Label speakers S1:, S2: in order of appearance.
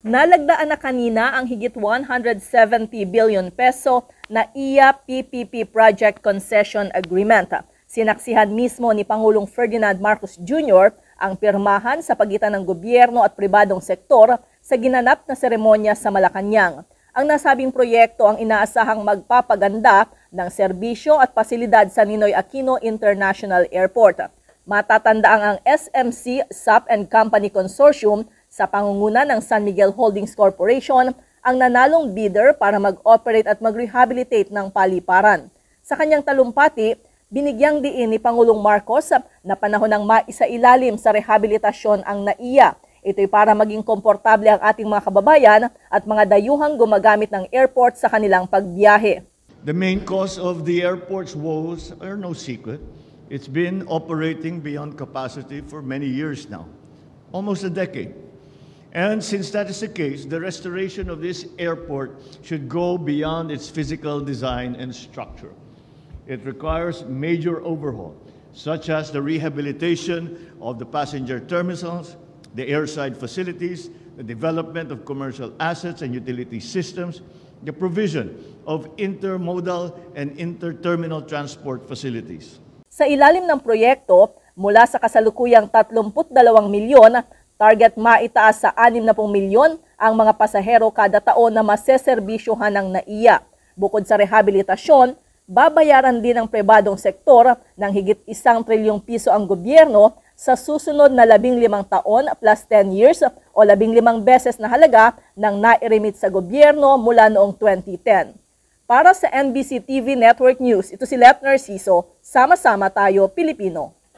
S1: Nalagdaan na kanina ang higit 170 billion peso na IA-PPP Project Concession Agreement. Sinaksihan mismo ni Pangulong Ferdinand Marcos Jr. ang pirmahan sa pagitan ng gobyerno at pribadong sektor sa ginanap na seremonya sa Malacanang. Ang nasabing proyekto ang inaasahang magpapaganda ng serbisyo at pasilidad sa Ninoy Aquino International Airport. Matatandaang ang SMC SAP and Company Consortium sa pangunguna ng San Miguel Holdings Corporation ang nanalong bidder para mag-operate at mag-rehabilitate ng paliparan. Sa kanyang talumpati, binigyang diin ni Pangulong Marcos na panahon ng maisailalim sa rehabilitasyon ang NAIA. Ito'y para maging komportable ang ating mga kababayan at mga dayuhang gumagamit ng airport sa kanilang pagbiyahe.
S2: The main cause of the airport's woes are no secret. It's been operating beyond capacity for many years now, almost a decade. And since that is the case, the restoration of this airport should go beyond its physical design and structure. It requires major overhaul, such as the rehabilitation of the passenger terminals, the airside facilities, the development of commercial assets and utility systems, the provision of intermodal and interterminal transport facilities.
S1: Sa ilalim ng proyekto, mula sa kasalukuyang 32 milyon, target maitaas sa 60 milyon ang mga pasahero kada taon na maseserbisyohan ng NAIA. Bukod sa rehabilitasyon, babayaran din ng pribadong sektor ng higit 1 trilyong piso ang gobyerno sa susunod na 15 taon plus 10 years o 15 beses na halaga ng nairemit sa gobyerno mula noong 2010. Para sa NBC TV Network News, ito si Lep Narciso, sama-sama tayo Pilipino.